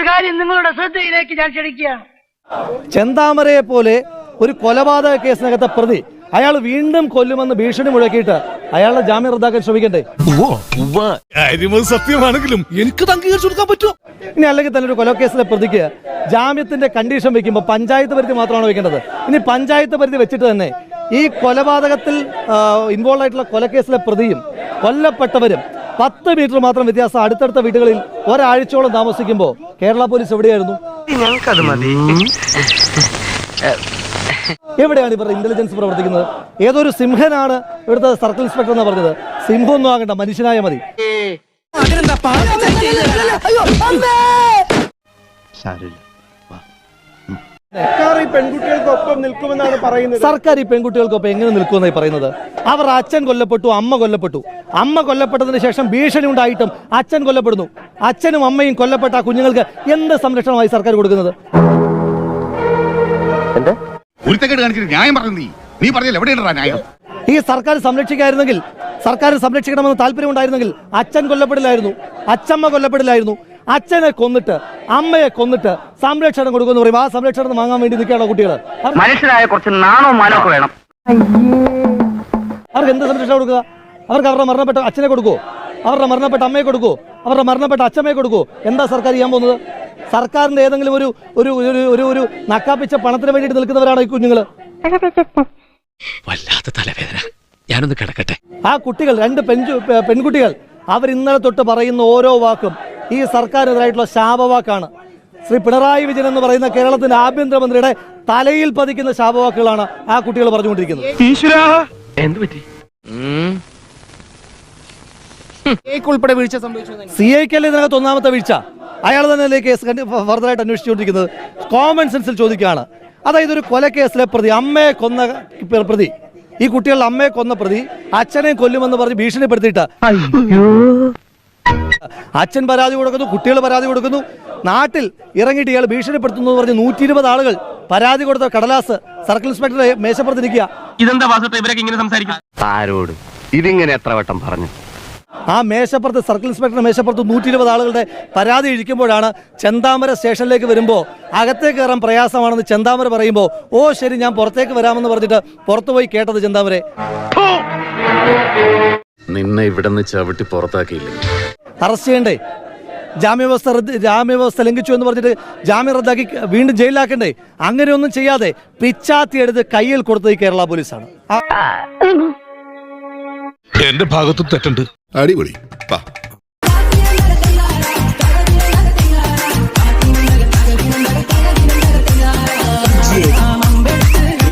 ഒരു കാര്യം നിങ്ങളുടെ ശ്രദ്ധയിലേക്ക് ഞാൻ ക്ഷണിക്കുകയാണ്. ചെന്താമരയെ പോലെ ഒരു കൊലപാതക കേസിനകത്തെ പ്രതി അയാൾ വീണ്ടും കൊല്ലുമെന്ന് ഭീഷണി മുഴക്കിയിട്ട് അയാളുടെ ജാമ്യം റദ്ദാക്കാൻ ശ്രമിക്കണ്ടേ? സത്യമാണെങ്കിലും എനിക്ക് അംഗീകരിച്ചു കൊടുക്കാൻ പറ്റുമോ? ഇനി അല്ലെങ്കിൽ തന്നെ ഒരു കൊലക്കേസിലെ പ്രതിക്ക് ജാമ്യത്തിന്റെ കണ്ടീഷൻ വെക്കുമ്പോൾ പഞ്ചായത്ത് പരിധി മാത്രമാണ് വെക്കേണ്ടത്. ഇനി പഞ്ചായത്ത് പരിധി വെച്ചിട്ട് തന്നെ ഈ കൊലപാതകത്തിൽ ഇൻവോൾവ് ആയിട്ടുള്ള കൊലക്കേസിലെ പ്രതിയും കൊല്ലപ്പെട്ടവരും 10 മീറ്റർ മാത്രം വ്യത്യാസം അടുത്തടുത്ത വീടുകളിൽ ഒരാഴ്ചയോളം താമസിക്കുമ്പോൾ കേരള പോലീസ് എവിടെയായിരുന്നു? എവിടെയാണ് ഇവരുടെ ഇന്റലിജൻസ് പ്രവർത്തിക്കുന്നത്? ഏതൊരു സിംഹനാണ് ഇവിടുത്തെ സർക്കിൾ ഇൻസ്പെക്ടർ എന്ന് പറഞ്ഞത്. സിംഹമൊന്നും ആകണ്ട, മനുഷ്യനായ മതി. സർക്കാർ ഈ പെൺകുട്ടികൾക്കൊപ്പം നിൽക്കുമെന്നാണ് പറയുന്നത്. സർക്കാർ ഈ പെൺകുട്ടികൾക്കൊപ്പം എങ്ങനെ നിൽക്കുമെന്നായി പറയുന്നത്? അവർ അച്ഛൻ കൊല്ലപ്പെട്ടു, അമ്മ കൊല്ലപ്പെട്ടു. അമ്മ കൊല്ലപ്പെട്ടതിന് ശേഷം ഭീഷണി ഉണ്ടായിട്ടും അച്ഛൻ കൊല്ലപ്പെടുന്നു. അച്ഛനും അമ്മയും കൊല്ലപ്പെട്ട ആ കുഞ്ഞുങ്ങൾക്ക് എന്ത് സംരക്ഷണമായി സർക്കാർ കൊടുക്കുന്നത്? ഈ സർക്കാർ സംരക്ഷിക്കായിരുന്നെങ്കിൽ, സർക്കാർ സംരക്ഷിക്കണമെന്ന് താല്പര്യമുണ്ടായിരുന്നെങ്കിൽ അച്ഛൻ കൊല്ലപ്പെടില്ലായിരുന്നു, അച്ഛമ്മ കൊല്ലപ്പെടില്ലായിരുന്നു. അച്ഛനെ കൊന്നിട്ട് അമ്മയെ കൊന്നിട്ട് സംരക്ഷണം കൊടുക്കുമെന്ന് പറയും. ആ സംരക്ഷണം വാങ്ങാൻ വേണ്ടി നിൽക്കുകയാണോ കുട്ടികൾ? മനുഷ്യരായ കുറച്ച് നാണോ മാനോ വേണം. അവർക്ക് എന്ത് സംരക്ഷണം കൊടുക്കുക? അവർക്ക് അവരുടെ മരണപ്പെട്ട അച്ഛനെ കൊടുക്കുമോ? അവരുടെ മരണപ്പെട്ട അമ്മയെ കൊടുക്കുമോ? അവരുടെ മരണപ്പെട്ട അച്ഛമ്മയെ കൊടുക്കുമോ? എന്താ സർക്കാർ ചെയ്യാൻ പോകുന്നത്? സർക്കാരിന്റെ ഏതെങ്കിലും ഒരു ഒരു ഒരു ഒരു നക്കാപ്പിച്ച പണത്തിന് വേണ്ടിയിട്ട് നിൽക്കുന്നവരാണ് ഈ കുഞ്ഞുങ്ങള്. വല്ലാത്ത തലവേദന, ഞാനൊന്ന് കിടക്കട്ടെ. ആ കുട്ടികൾ, 2 പെൺകുട്ടികൾ, അവർ ഇന്നലെ തൊട്ട് പറയുന്ന ഓരോ വാക്കും ഈ സർക്കാരിനെതിരായിട്ടുള്ള ശാപവാക്കാണ്. ശ്രീ പിണറായി വിജയൻ എന്ന് പറയുന്ന കേരളത്തിന്റെ ആഭ്യന്തരമന്ത്രിയുടെ തലയിൽ പതിക്കുന്ന ശാപവാക്കുകളാണ് ആ കുട്ടികൾ പറഞ്ഞുകൊണ്ടിരിക്കുന്നത്. CIക്കല്ലേ ഇതിനകത്ത് ഒന്നാമത്തെ വീഴ്ച. അയാൾ തന്നെ കേസ് ഫർദറായിട്ട് അന്വേഷിച്ചുകൊണ്ടിരിക്കുന്നത്. കോമൺ സെൻസിൽ ചോദിക്കുകയാണ്. അതായത് ഒരു കൊലക്കേസിലെ പ്രതി, അമ്മയെ കൊന്ന പ്രതി, ഈ കുട്ടികളുടെ അമ്മയെ കൊന്ന പ്രതി അച്ഛനെ കൊല്ലുമെന്ന് പറഞ്ഞ് ഭീഷണിപ്പെടുത്തിയിട്ട് അച്ഛൻ പരാതി കൊടുക്കുന്നു, കുട്ടികൾ പരാതി കൊടുക്കുന്നു. നാട്ടിൽ ഇറങ്ങിയിട്ട് ഇയാൾ ഭീഷണിപ്പെടുത്തുന്നു എന്ന് പറഞ്ഞ് 120 ആളുകൾ പരാതി കൊടുത്ത കടലാസ് സർക്കിൾ ഇൻസ്പെക്ടറെ മേശപ്പുറത്തിരിക്കുക. ഇതെന്താ വാസത്തെ ഇവരൊക്കെ ഇങ്ങനെ സംസാരിക്കും? ആരോട് ഇതിങ്ങനെ എത്ര വട്ടം പറഞ്ഞു? ആ മേശപ്പുറത്ത്, സർക്കിൾ ഇൻസ്പെക്ടറുടെ മേശപ്പുറത്ത് 120 ആളുകളുടെ പരാതി ഇരിക്കുമ്പോഴാണ് ചെന്താമര സ്റ്റേഷനിലേക്ക് വരുമ്പോൾ അകത്തേക്ക് കയറാൻ പ്രയാസമാണെന്ന് ചെന്താമര പറയുമ്പോൾ, ഓ ശരി ഞാൻ പുറത്തേക്ക് വരാമെന്ന് പറഞ്ഞിട്ട് പുറത്തുപോയി കേട്ടത് ചെന്താമരെ. നിന്നെ ഇവിടെ നിന്ന് ചവിട്ടി പുറത്താക്കിയില്ല. അറസ്റ്റ് ചെയ്യണ്ടേ? ജാമ്യവ്യവസ്ഥ ലംഘിച്ചു എന്ന് പറഞ്ഞിട്ട് ജാമ്യം റദ്ദാക്കി വീണ്ടും ജയിലിലാക്കണ്ടേ? അങ്ങനെയൊന്നും ചെയ്യാതെ പിച്ചാത്തി എടുത്ത് കയ്യിൽ കൊടുത്തത് ഈ കേരള പോലീസാണ്. എന്റെ ഭാഗത്തും തെറ്റുണ്ട്. അടിപൊളി.